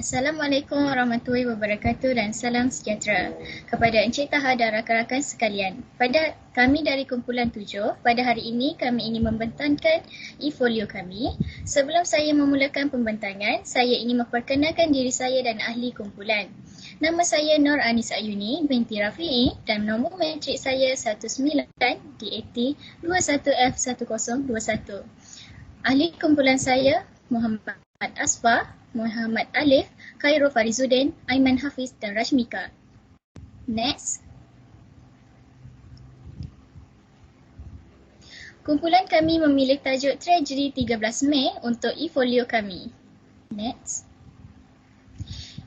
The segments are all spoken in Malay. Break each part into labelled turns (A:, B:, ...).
A: Assalamualaikum warahmatullahi wabarakatuh dan salam sejahtera kepada Encik Taha dan rakan-rakan sekalian. Pada kami dari kumpulan 7, pada hari ini kami ingin membentangkan e-folio kami. Sebelum saya memulakan pembentangan, saya ingin memperkenalkan diri saya dan ahli kumpulan. Nama saya Nur Anis Ayuni binti Rafi'i dan nombor matrik saya 19 DAT 21F1021. Ahli kumpulan saya Muhammad Asfar, Muhammad Alif, Khairul Farizuddin, Aiman Hafiz dan Rashmika. Next. Kumpulan kami memilih tajuk Tragedi 13 Mei untuk e-folio kami. Next.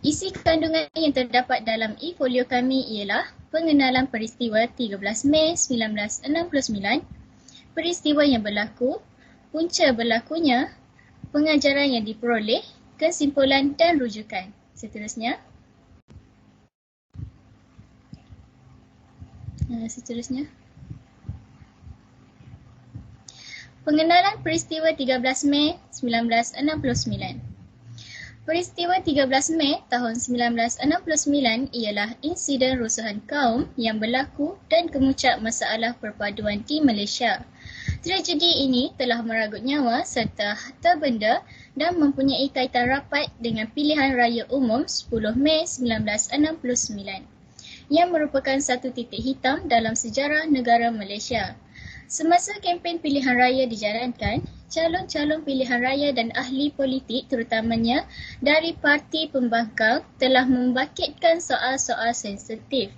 A: Isi kandungan yang terdapat dalam e-folio kami ialah pengenalan peristiwa 13 Mei 1969, peristiwa yang berlaku, punca berlakunya, pengajaran yang diperoleh, kesimpulan dan rujukan. Seterusnya. Pengenalan peristiwa 13 Mei 1969. Peristiwa 13 Mei tahun 1969 ialah insiden rusuhan kaum yang berlaku dan kemuncak masalah perpaduan di Malaysia. Tragedi ini telah merenggut nyawa serta harta benda dan mempunyai kaitan rapat dengan pilihan raya umum 10 Mei 1969 yang merupakan satu titik hitam dalam sejarah negara Malaysia. Semasa kempen pilihan raya dijalankan, calon-calon pilihan raya dan ahli politik terutamanya dari parti pembangkang telah membangkitkan soal-soal sensitif.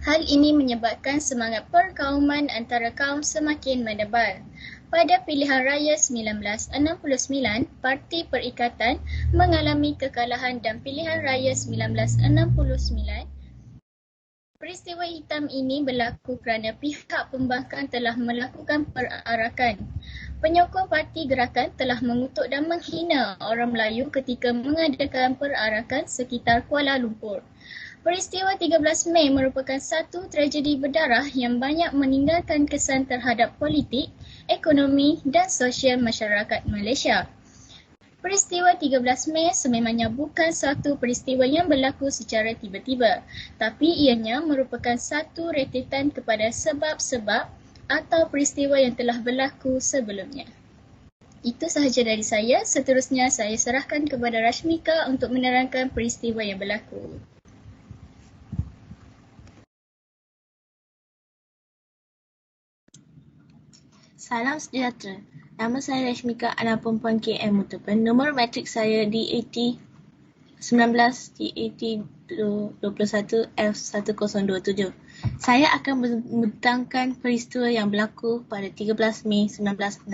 A: Hal ini menyebabkan semangat perkauman antara kaum semakin menebal. Pada pilihan raya 1969, Parti Perikatan mengalami kekalahan dan pilihan raya 1969. Peristiwa hitam ini berlaku kerana pihak pembangkang telah melakukan perarakan. Penyokong parti gerakan telah mengutuk dan menghina orang Melayu ketika mengadakan perarakan sekitar Kuala Lumpur. Peristiwa 13 Mei merupakan satu tragedi berdarah yang banyak meninggalkan kesan terhadap politik, ekonomi dan sosial masyarakat Malaysia. Peristiwa 13 Mei sememangnya bukan satu peristiwa yang berlaku secara tiba-tiba, tapi ianya merupakan satu rentetan kepada sebab-sebab atau peristiwa yang telah berlaku sebelumnya. Itu sahaja dari saya. Seterusnya saya serahkan kepada Rashmika untuk menerangkan peristiwa yang berlaku.
B: Salam sejahtera. Nama saya Rashmika, anak perempuan KM Mutepen. Nombor matrik saya DAT 19 DAT 21 F1027. Saya akan membentangkan peristiwa yang berlaku pada 13 Mei 1969.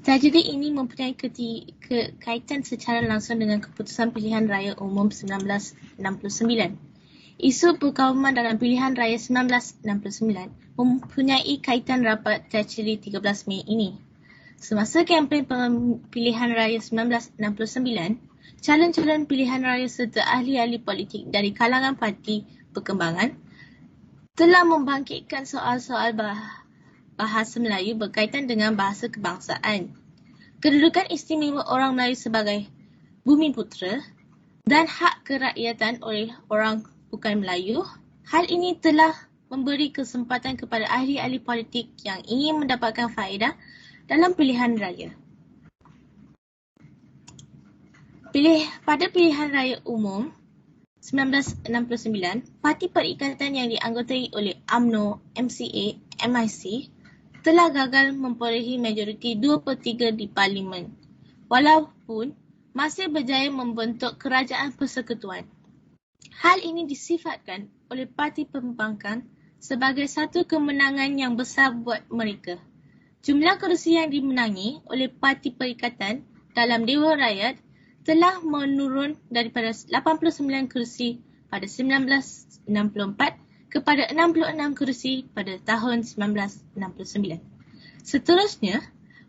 B: Tragedi ini mempunyai kaitan secara langsung dengan keputusan pilihan raya umum 1969. Isu perkauman dalam pilihan raya 1969 mempunyai kaitan rapat tragedi 13 Mei ini. Semasa kempen pilihan raya 1969, calon-calon pilihan raya serta ahli-ahli politik dari kalangan parti perkembangan telah membangkitkan soal-soal bahasa Melayu berkaitan dengan bahasa kebangsaan, kedudukan istimewa orang Melayu sebagai bumi putera dan hak kerakyatan oleh orang bukan Melayu. Hal ini telah memberi kesempatan kepada ahli-ahli politik yang ingin mendapatkan faedah dalam pilihan raya. Pada pilihan raya umum 1969, Parti Perikatan yang dianggotai oleh UMNO, MCA, MIC telah gagal memperolehi majoriti 2/3 di Parlimen, walaupun masih berjaya membentuk kerajaan persekutuan. Hal ini disifatkan oleh parti pembangkang sebagai satu kemenangan yang besar buat mereka. Jumlah kerusi yang dimenangi oleh Parti Perikatan dalam Dewan Rakyat telah menurun daripada 89 kerusi pada 1964 kepada 66 kerusi pada tahun 1969. Seterusnya,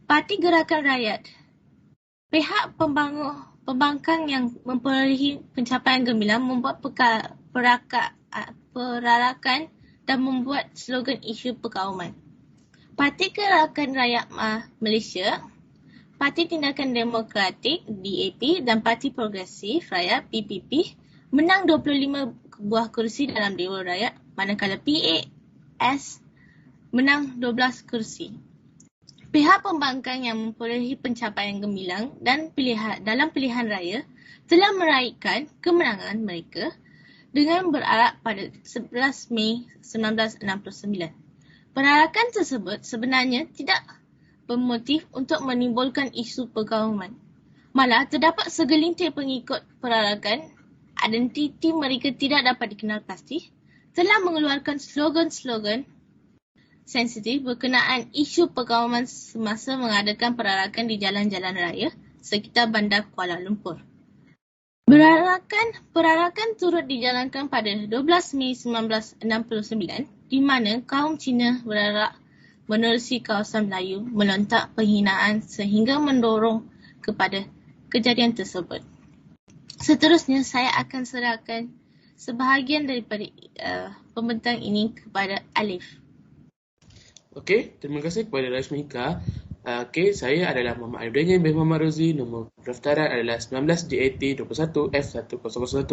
B: Parti Gerakan Rakyat, pihak pembangkang yang memperolehi pencapaian gemilang membuat perarakan dan membuat slogan isu perkauman. Parti Gerakan Rakyat Malaysia, Parti Tindakan Demokratik DAP dan Parti Progresif Rakyat PPP menang 25 buah kerusi dalam Dewan Rakyat, manakala PAS menang 12 kerusi. Pihak pembangkang yang memperolehi pencapaian gemilang dan dalam pilihan raya telah meraihkan kemenangan mereka dengan berarak pada 11 Mei 1969. Perarakan tersebut sebenarnya tidak bermotif untuk menimbulkan isu perkauman. Malah terdapat segelintir pengikut perarakan, identiti mereka tidak dapat dikenal pasti, telah mengeluarkan slogan-slogan sensitif berkenaan isu perkauman semasa mengadakan perarakan di jalan-jalan raya sekitar bandar Kuala Lumpur. Perarakan turut dijalankan pada 12 Mei 1969 di mana kaum Cina berarak menerusi kawasan Melayu melontak penghinaan sehingga mendorong kepada kejadian tersebut. Seterusnya, saya akan serahkan sebahagian daripada pembentang ini kepada Alif.
C: Okey, terima kasih kepada Rashmika. Okey, saya adalah Muhammad Alif Daniel bin Muhammad Rozi. Nombor pendaftaran adalah 19 DAT 21F1001.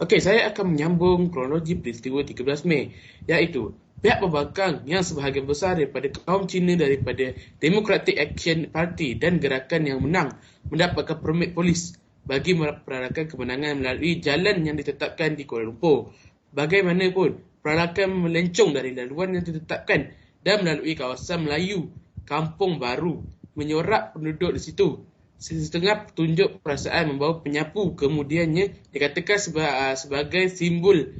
C: Okey, saya akan menyambung kronologi peristiwa 13 Mei, iaitu pihak pembangkang yang sebahagian besar daripada kaum Cina daripada Democratic Action Party dan gerakan yang menang mendapatkan permit polis bagi perarakan kemenangan melalui jalan yang ditetapkan di Kuala Lumpur. Bagaimanapun, perarakan melencong dari laluan yang ditetapkan dan melalui kawasan Melayu, Kampung Baru, menyorak penduduk di situ. Setengah tunjuk perasaan membawa penyapu, kemudiannya dikatakan sebagai simbol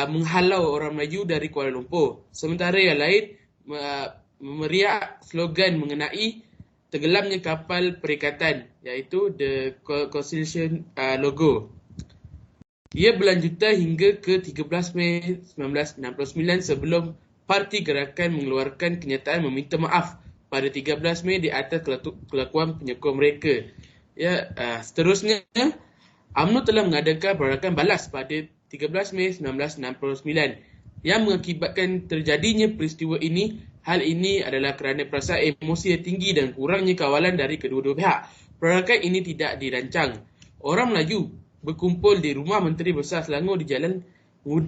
C: menghalau orang Melayu dari Kuala Lumpur. Sementara yang lain memeriak slogan mengenai tenggelamnya kapal perikatan, iaitu The Constitution logo. Ia berlanjutan hingga ke 13 Mei 1969 sebelum Parti Gerakan mengeluarkan kenyataan meminta maaf pada 13 Mei di atas kelakuan penyokong mereka. Seterusnya, UMNO telah mengadakan perarakan balas pada 13 Mei 1969 yang mengakibatkan terjadinya peristiwa ini. Hal ini adalah kerana perasaan emosi yang tinggi dan kurangnya kawalan dari kedua-dua pihak. Perarakan ini tidak dirancang. Orang Melayu berkumpul di rumah Menteri Besar Selangor di Jalan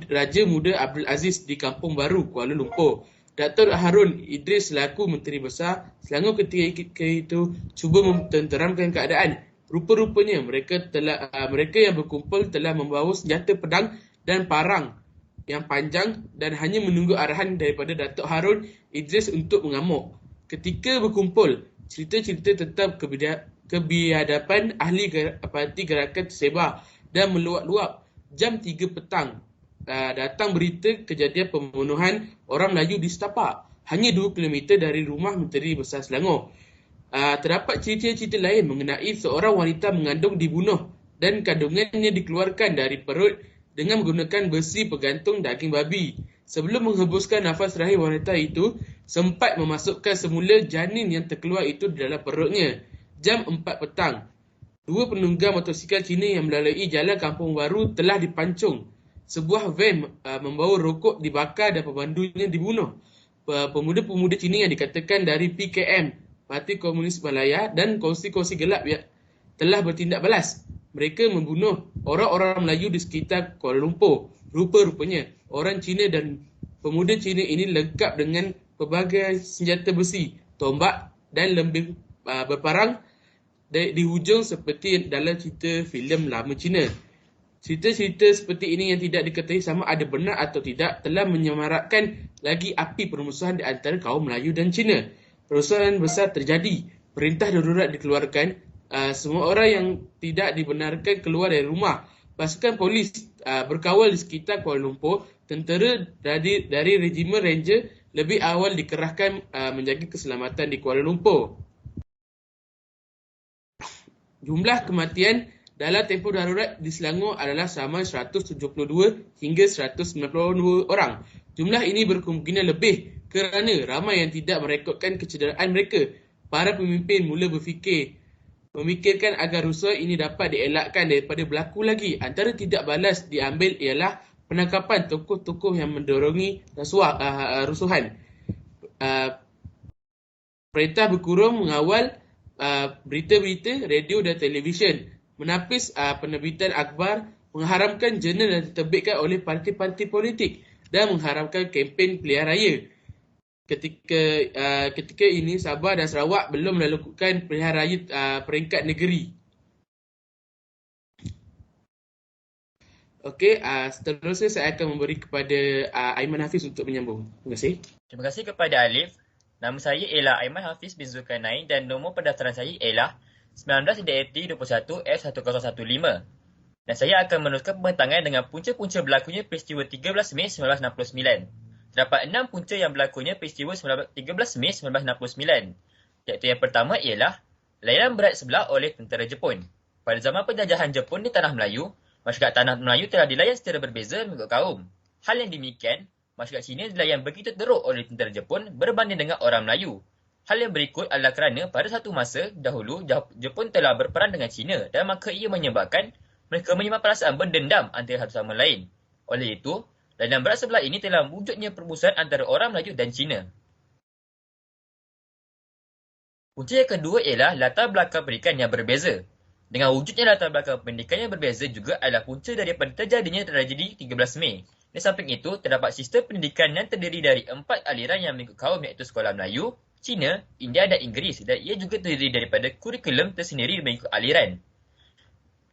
C: Raja Muda Abdul Aziz di Kampung Baru, Kuala Lumpur. Datuk Harun Idris selaku Menteri Besar Selangor ketika itu cuba mententeramkan keadaan. Rupa-rupanya mereka yang berkumpul telah membawa senjata pedang dan parang yang panjang dan hanya menunggu arahan daripada Datuk Harun Idris untuk mengamuk. Ketika berkumpul, cerita-cerita tentang kebiadaban ahli parti gerakan tersebar dan meluap-luap. Jam 3 petang, datang berita kejadian pembunuhan orang Melayu di Setapak, hanya 2 km dari rumah Menteri Besar Selangor. Terdapat cerita-cerita lain mengenai seorang wanita mengandung dibunuh dan kandungannya dikeluarkan dari perut dengan menggunakan besi pegantung daging babi. Sebelum menghembuskan nafas terakhir, wanita itu sempat memasukkan semula janin yang terkeluar itu di dalam perutnya. Jam 4 petang, 2 penunggang motosikal Cina yang melalui jalan Kampung Baru telah dipancung. Sebuah van membawa rokok dibakar dan pemandunya dibunuh. Pemuda-pemuda Cina yang dikatakan dari PKM, Parti Komunis Malaya, dan kongsi-kongsi gelap telah bertindak balas. Mereka membunuh orang-orang Melayu di sekitar Kuala Lumpur. Rupa-rupanya, orang Cina dan pemuda Cina ini lengkap dengan pelbagai senjata besi, tombak dan lembing berparang di hujung seperti dalam cerita filem lama Cina. Cerita-cerita seperti ini yang tidak diketahui sama ada benar atau tidak telah menyemarakkan lagi api permusuhan di antara kaum Melayu dan Cina. Perusahaan besar terjadi, perintah darurat dikeluarkan, semua orang yang tidak dibenarkan keluar dari rumah. Pasukan polis berkawal di sekitar Kuala Lumpur. Tentera dari Regimen Ranger lebih awal dikerahkan menjaga keselamatan di Kuala Lumpur. Jumlah kematian dalam tempoh darurat di Selangor adalah sama 172 hingga 192 orang. Jumlah ini berkemungkinan lebih kerana ramai yang tidak merekodkan kecederaan mereka. Para pemimpin mula memikirkan agar rusuh ini dapat dielakkan daripada berlaku lagi. Antara tidak balas diambil ialah penangkapan tokoh-tokoh yang mendorongi rusuhan. Perintah berkurung mengawal berita-berita, radio dan televisyen. Menapis penerbitan akhbar, mengharamkan jurnal yang diterbitkan oleh parti-parti politik dan mengharamkan kempen pilihan raya. Ketika ini, Sabah dan Sarawak belum melakukan pilihan raya peringkat negeri. Okey, seterusnya saya akan memberi kepada Aiman Hafiz untuk menyambung. Terima kasih.
D: Terima kasih kepada Alif. Nama saya ialah Aiman Hafiz bin Zulkarnain dan nombor pendaftaran saya ialah 19-21-F1015. Dan saya akan meneruskan pembentangan dengan punca-punca berlakunya peristiwa 13 Mei 1969. Terdapat 6 punca yang berlakunya peristiwa 13 Mei 1969. Iaitu yang pertama ialah layanan berat sebelah oleh tentera Jepun. Pada zaman penjajahan Jepun di Tanah Melayu, masyarakat Tanah Melayu telah dilayan secara berbeza mengikut kaum. Hal yang demikian, masyarakat Cina dilayan begitu teruk oleh tentera Jepun berbanding dengan orang Melayu. Hal yang berikut adalah kerana pada satu masa dahulu Jepun telah berperang dengan Cina dan maka ia menyebabkan mereka menyimpan perasaan berdendam antara satu sama lain. Oleh itu, layanan berat sebelah ini telah wujudnya permusuhan antara orang Melayu dan Cina. Punca yang kedua ialah latar belakang pendidikan yang berbeza. Dengan wujudnya latar belakang pendidikan yang berbeza juga adalah punca daripada terjadinya tragedi 13 Mei. Di samping itu, terdapat sistem pendidikan yang terdiri dari 4 aliran yang mengikut kaum iaitu Sekolah Melayu, Cina, India dan Inggeris dan ia juga terdiri daripada kurikulum tersendiri mengikut aliran.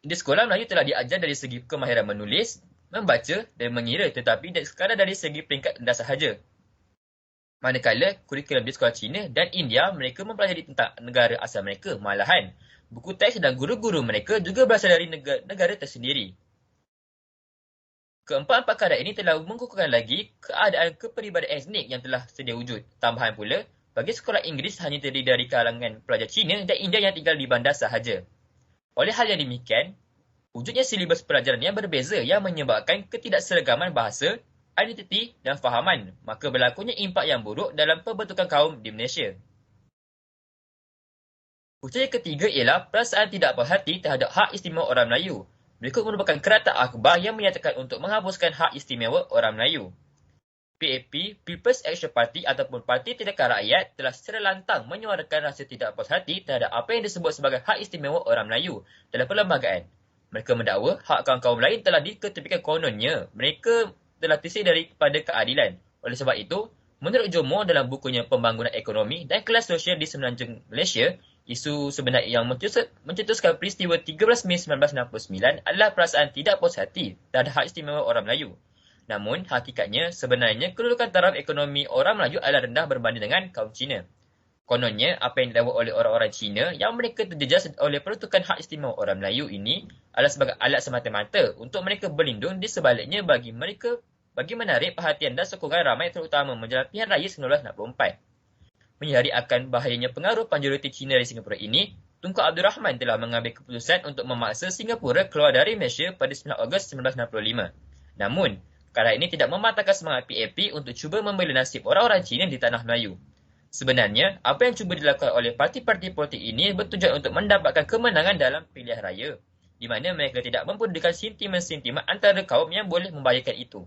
D: Di Sekolah Melayu telah diajar dari segi kemahiran menulis, membaca dan mengira tetapi sekadar dari segi peringkat rendah sahaja. Manakala kurikulum di Sekolah Cina dan India mereka mempelajari tentang negara asal mereka, malahan buku teks dan guru-guru mereka juga berasal dari negara tersendiri. Keempat-empat keadaan ini telah mengukuhkan lagi keadaan kepribadian etnik yang telah sedia wujud. Tambahan pula, bagi sekolah Inggeris hanya terdiri dari kalangan pelajar Cina dan India yang tinggal di bandar sahaja. Oleh hal yang demikian, wujudnya silibus pelajaran yang berbeza yang menyebabkan ketidakseragaman bahasa, identiti dan fahaman, maka berlakunya impak yang buruk dalam pembentukan kaum di Malaysia. Punca yang ketiga ialah perasaan tidak puas hati terhadap hak istimewa orang Melayu. Berikut merupakan kereta akhbar yang menyatakan untuk menghapuskan hak istimewa orang Melayu. PAP, People's Action Party ataupun Parti Tindakan Rakyat telah secara lantang menyuarakan rasa tidak puas hati terhadap apa yang disebut sebagai hak istimewa orang Melayu dalam perlembagaan. Mereka mendakwa hak kaum-kaum lain telah diketepikan kononnya. Mereka telah terusir daripada keadilan. Oleh sebab itu, menurut Jomo dalam bukunya Pembangunan Ekonomi dan Kelas Sosial di Semenanjung Malaysia, isu sebenar yang mencetuskan peristiwa 13 Mei 1969 adalah perasaan tidak puas hati terhadap hak istimewa orang Melayu. Namun, hakikatnya sebenarnya kedudukan taraf ekonomi orang Melayu adalah rendah berbanding dengan kaum Cina. Kononnya, apa yang didakwa oleh orang-orang Cina yang mereka terjejas oleh peruntukan hak istimewa orang Melayu ini adalah sebagai alat semata-mata untuk mereka berlindung di sebaliknya bagi menarik perhatian dan sokongan ramai terutama menjelang pilihan raya 1964. Menyadari akan bahayanya pengaruh panjuriti Cina di Singapura ini, Tunku Abdul Rahman telah mengambil keputusan untuk memaksa Singapura keluar dari Malaysia pada 9 Ogos 1965. Namun, keadaan ini tidak mematahkan semangat PAP untuk cuba membela nasib orang-orang Cina di Tanah Melayu. Sebenarnya, apa yang cuba dilakukan oleh parti-parti politik ini bertujuan untuk mendapatkan kemenangan dalam pilihan raya, di mana mereka tidak mempedulikan sentimen-sentimen antara kaum yang boleh membahayakan itu.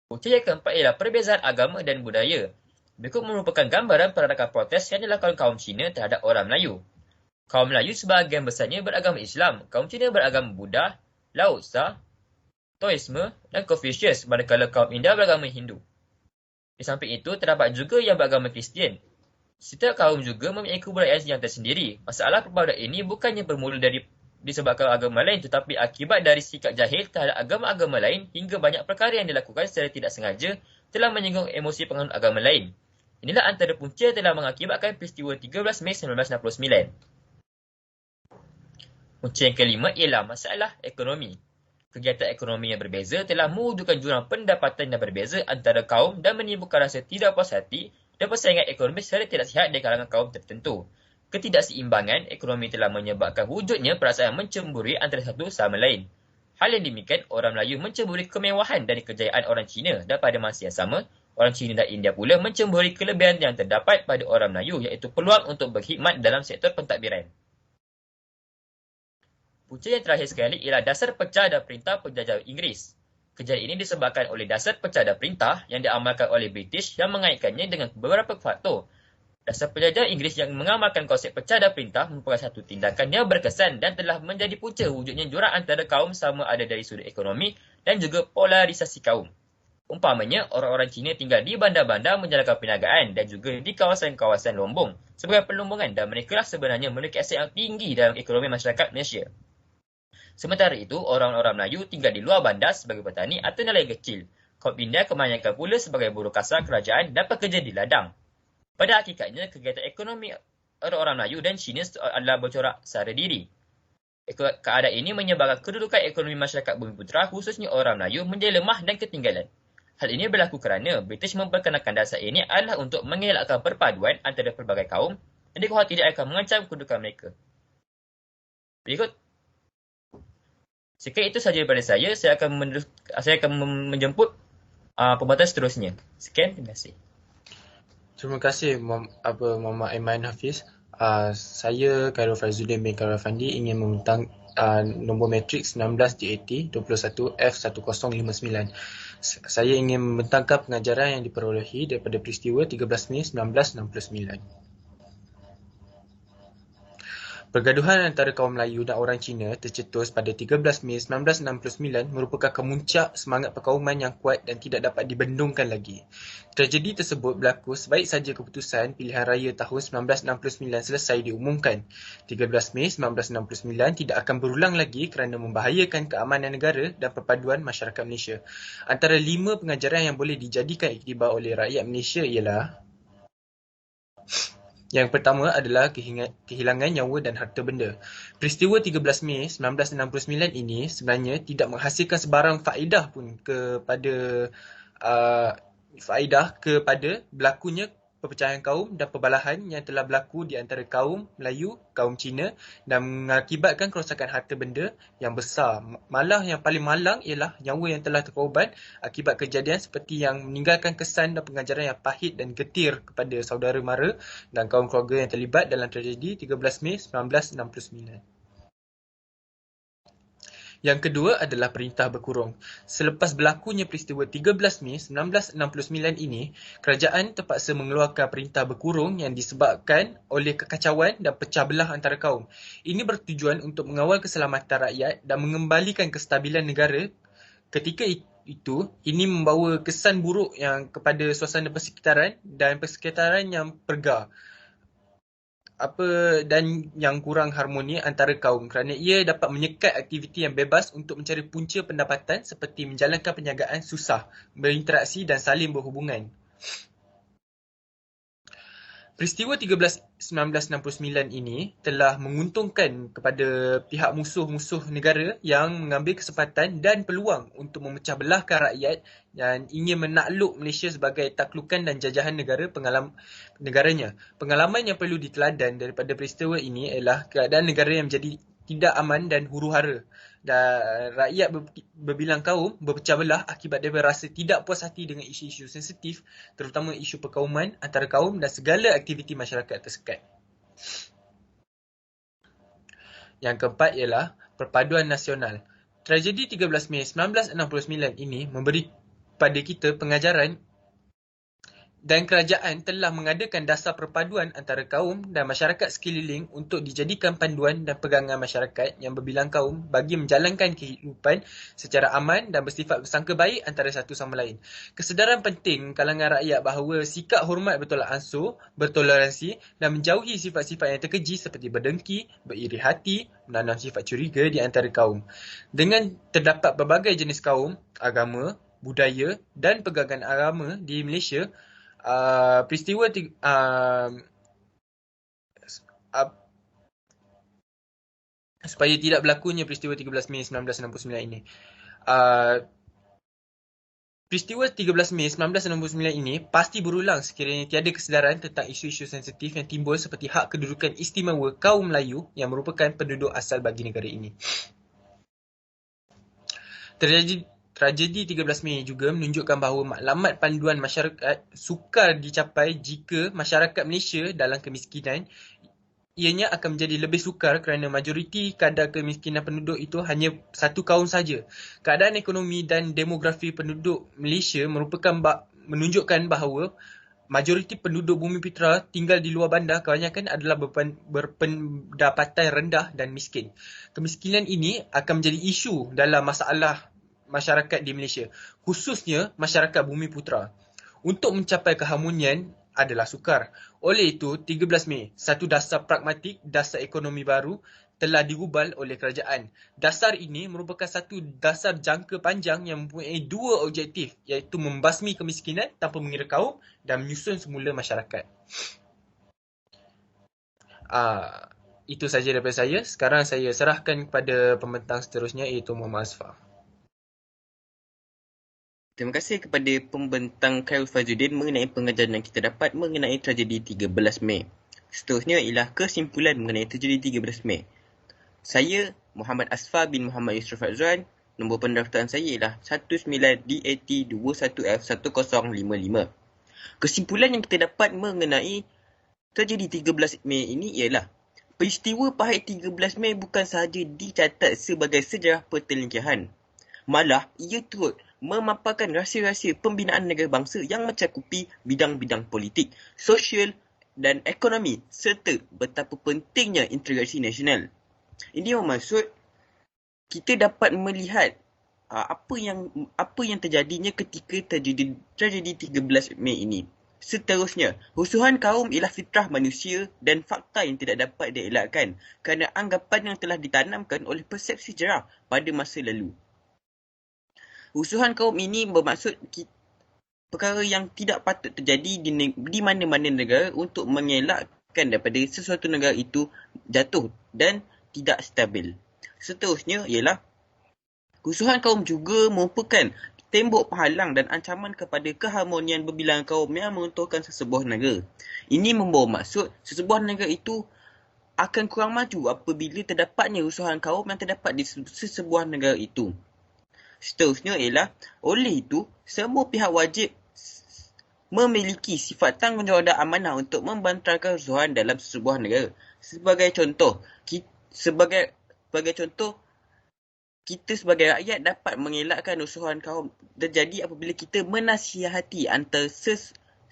D: Punca yang keempat ialah perbezaan agama dan budaya. Berikut merupakan gambaran peradakan protes yang dilakukan kaum Cina terhadap orang Melayu. Kaum Melayu sebahagian besarnya beragama Islam, kaum Cina beragama Buddha, Lao Tzu, Taoisme dan Confucius, manakala kaum India beragama Hindu. Di samping itu, terdapat juga yang beragama Kristian. Setiap kaum juga mempunyai kebudayaan yang tersendiri. Masalah perbedaan ini bukannya bermula disebabkan agama lain tetapi akibat dari sikap jahil terhadap agama-agama lain hingga banyak perkara yang dilakukan secara tidak sengaja telah menyinggung emosi penganut agama lain. Inilah antara punca yang telah mengakibatkan peristiwa 13 Mei 1969. Punca yang kelima ialah masalah ekonomi. Kegiatan ekonomi yang berbeza telah mewujudkan jurang pendapatan yang berbeza antara kaum dan menimbulkan rasa tidak puas hati dan persaingan ekonomi secara tidak sihat di kalangan kaum tertentu. Ketidakseimbangan ekonomi telah menyebabkan wujudnya perasaan mencemburui antara satu sama lain. Hal yang demikian, orang Melayu mencemburui kemewahan dan kejayaan orang Cina dan pada masa yang sama, orang Cina dan India pula mencemburui kelebihan yang terdapat pada orang Melayu iaitu peluang untuk berkhidmat dalam sektor pentadbiran. Punca yang terakhir sekali ialah dasar pecah dan perintah penjajah Inggeris. Kejadian ini disebabkan oleh dasar pecada perintah yang diamalkan oleh British yang mengaitkannya dengan beberapa faktor. Dasar penjajah Inggeris yang mengamalkan konsep pecada perintah merupakan satu tindakan yang berkesan dan telah menjadi punca wujudnya jurang antara kaum sama ada dari sudut ekonomi dan juga polarisasi kaum. Umpamanya, orang-orang Cina tinggal di bandar-bandar menjalankan perniagaan dan juga di kawasan-kawasan lombong sebagai pelumbungan dan mereka lah sebenarnya memiliki aset yang tinggi dalam ekonomi masyarakat Malaysia. Sementara itu, orang-orang Melayu tinggal di luar bandar sebagai petani atau nelayan kecil. Kaum India kebanyakan pula sebagai buruh kasar kerajaan dan pekerja di ladang. Pada hakikatnya, kegiatan ekonomi orang-orang Melayu dan Cina adalah bercorak secara diri. Keadaan ini menyebabkan kedudukan ekonomi masyarakat Bumi Putera, khususnya orang Melayu, menjadi lemah dan ketinggalan. Hal ini berlaku kerana British memperkenalkan dasar ini adalah untuk mengelakkan perpaduan antara pelbagai kaum dan dikhawatirkan akan mengancam kedudukan mereka. Berikut. Sekian itu sahaja daripada saya. Saya akan menjemput pembahasan seterusnya. Sekian, terima kasih.
E: Terima kasih Muhammad Aiman Hafiz. Saya Khairul Faizuddin bin Khairul Afandi ingin membentang nombor matriks 19 DAT 21 F1059. Saya ingin membentangkan pengajaran yang diperolehi daripada peristiwa 13 Mei 1969. Pergaduhan antara kaum Melayu dan orang Cina tercetus pada 13 Mei 1969 merupakan kemuncak semangat perkauman yang kuat dan tidak dapat dibendungkan lagi. Tragedi tersebut berlaku sebaik saja keputusan pilihan raya tahun 1969 selesai diumumkan. 13 Mei 1969 tidak akan berulang lagi kerana membahayakan keamanan negara dan perpaduan masyarakat Malaysia. Antara 5 pengajaran yang boleh dijadikan iktibar oleh rakyat Malaysia ialah: yang pertama adalah kehilangan nyawa dan harta benda. Peristiwa 13 Mei 1969 ini sebenarnya tidak menghasilkan sebarang faedah pun kepada berlakunya perpecahan kaum dan perbalahan yang telah berlaku di antara kaum Melayu, kaum Cina dan mengakibatkan kerosakan harta benda yang besar. Malah yang paling malang ialah nyawa yang telah terkorban akibat kejadian seperti yang meninggalkan kesan dan pengajaran yang pahit dan getir kepada saudara mara dan kaum keluarga yang terlibat dalam tragedi 13 Mei 1969. Yang kedua adalah perintah berkurung. Selepas berlakunya peristiwa 13 Mei 1969 ini, kerajaan terpaksa mengeluarkan perintah berkurung yang disebabkan oleh kekacauan dan pecah belah antara kaum. Ini bertujuan untuk mengawal keselamatan rakyat dan mengembalikan kestabilan negara. Ketika itu, ini membawa kesan buruk yang kepada suasana persekitaran dan persekitaran yang pergar dan yang kurang harmoni antara kaum kerana ia dapat menyekat aktiviti yang bebas untuk mencari punca pendapatan seperti menjalankan perniagaan susah, berinteraksi dan saling berhubungan. Peristiwa 13 1969 ini telah menguntungkan kepada pihak musuh-musuh negara yang mengambil kesempatan dan peluang untuk memecah belahkan rakyat dan ingin menakluk Malaysia sebagai taklukan dan jajahan negaranya. Pengalaman yang perlu diteladan daripada peristiwa ini ialah keadaan negara yang menjadi tidak aman dan huru-hara dan rakyat berbilang kaum berpecah belah akibat daripada rasa tidak puas hati dengan isu-isu sensitif, terutama isu perkauman antara kaum dan segala aktiviti masyarakat tersekat. Yang keempat ialah perpaduan nasional. Tragedi 13 Mei 1969 ini memberi pada kita pengajaran dan kerajaan telah mengadakan dasar perpaduan antara kaum dan masyarakat sekeliling untuk dijadikan panduan dan pegangan masyarakat yang berbilang kaum bagi menjalankan kehidupan secara aman dan bersifat bersangka baik antara satu sama lain. Kesedaran penting kalangan rakyat bahawa sikap hormat bertolak ansur, bertoleransi dan menjauhi sifat-sifat yang terkeji seperti berdengki, beriri hati, menanam sifat curiga di antara kaum. Dengan terdapat berbagai jenis kaum, agama, budaya dan pegangan agama di Malaysia, supaya tidak berlakunya peristiwa 13 Mei 1969 ini. Peristiwa 13 Mei 1969 ini pasti berulang sekiranya tiada kesedaran tentang isu-isu sensitif yang timbul seperti hak kedudukan istimewa kaum Melayu yang merupakan penduduk asal bagi negara ini. Tragedi 13 Mei juga menunjukkan bahawa matlamat panduan masyarakat sukar dicapai jika masyarakat Malaysia dalam kemiskinan ianya akan menjadi lebih sukar kerana majoriti kadar kemiskinan penduduk itu hanya satu kaum saja. Keadaan ekonomi dan demografi penduduk Malaysia menunjukkan bahawa majoriti penduduk Bumi Putra tinggal di luar bandar kebanyakan adalah berpendapatan rendah dan miskin. Kemiskinan ini akan menjadi isu dalam masalah masyarakat di Malaysia, khususnya masyarakat Bumi Putra. Untuk mencapai keharmonian adalah sukar. Oleh itu, 13 Mei, satu dasar pragmatik, dasar ekonomi baru telah digubal oleh kerajaan. Dasar ini merupakan satu dasar jangka panjang yang mempunyai dua objektif, iaitu membasmi kemiskinan tanpa mengira kaum dan menyusun semula masyarakat. Itu saja daripada saya. Sekarang saya serahkan kepada pembentang seterusnya, iaitu Muhammad Asfar.
F: Terima kasih kepada pembentang Khairul Fazudin mengenai pengajaran yang kita dapat mengenai tragedi 13 Mei. Seterusnya ialah kesimpulan mengenai tragedi 13 Mei. Saya, Muhammad Asfar bin Muhammad Yusuf Azwan, nombor pendaftaran saya ialah 19DAT21F1055. Kesimpulan yang kita dapat mengenai tragedi 13 Mei ini ialah peristiwa pahit 13 Mei bukan sahaja dicatat sebagai sejarah pertelingkahan. Malah, ia turut memaparkan rahsia-rahsia pembinaan negara bangsa yang mencakupi bidang-bidang politik, sosial dan ekonomi serta betapa pentingnya integrasi nasional. Ini bermaksud kita dapat melihat apa yang terjadinya ketika tragedi 13 Mei ini. Seterusnya, rusuhan kaum ialah fitrah manusia dan fakta yang tidak dapat dielakkan kerana anggapan yang telah ditanamkan oleh persepsi sejarah pada masa lalu. Rusuhan kaum ini bermaksud perkara yang tidak patut terjadi di mana-mana negara untuk mengelakkan daripada sesuatu negara itu jatuh dan tidak stabil. Seterusnya ialah rusuhan kaum juga merupakan tembok penghalang dan ancaman kepada keharmonian berbilangan kaum yang meruntuhkan sesebuah negara. Ini membawa maksud sesebuah negara itu akan kurang maju apabila terdapatnya rusuhan kaum yang terdapat di sesebuah negara itu. Seterusnya ialah, oleh itu, semua pihak wajib memiliki sifat tanggungjawab dan amanah untuk membantahkan rusuhan dalam sesebuah negara. Sebagai contoh, kita sebagai rakyat dapat mengelakkan rusuhan kaum terjadi apabila kita menasihati antara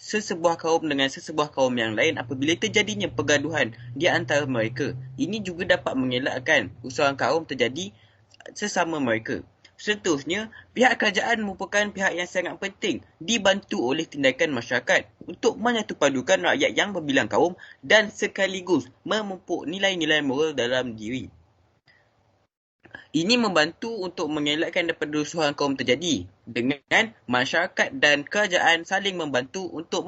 F: sesebuah kaum dengan sesebuah kaum yang lain apabila terjadinya pergaduhan di antara mereka. Ini juga dapat mengelakkan rusuhan kaum terjadi sesama mereka. Seterusnya, pihak kerajaan merupakan pihak yang sangat penting dibantu oleh tindakan masyarakat untuk menyatupadukan rakyat yang berbilang kaum dan sekaligus memupuk nilai-nilai moral dalam diri. Ini membantu untuk mengelakkan daripada rusuhan kaum terjadi dengan masyarakat dan kerajaan saling membantu untuk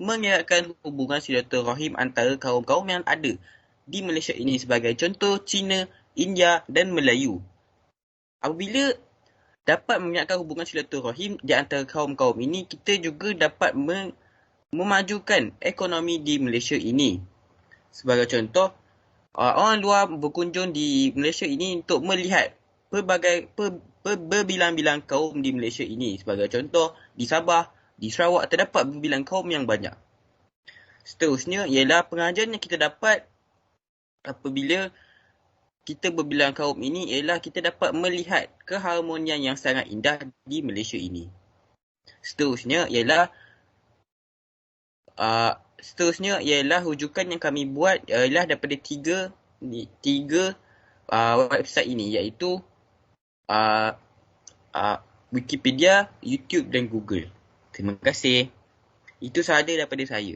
F: mengeratkan hubungan silaturahim antara kaum-kaum yang ada di Malaysia ini sebagai contoh Cina, India dan Melayu. Apabila dapat mengeratkan hubungan silaturahim di antara kaum-kaum ini, kita juga dapat memajukan ekonomi di Malaysia ini. Sebagai contoh, orang luar berkunjung di Malaysia ini untuk melihat berbilang-bilang kaum di Malaysia ini. Sebagai contoh, di Sabah, di Sarawak terdapat berbilang kaum yang banyak. Seterusnya ialah pengajaran yang kita dapat apabila kita berbilang kaum ini ialah kita dapat melihat keharmonian yang sangat indah di Malaysia ini. Seterusnya ialah rujukan yang kami buat ialah daripada tiga website ini, iaitu Wikipedia, YouTube dan Google. Terima kasih. Itu sahaja daripada saya.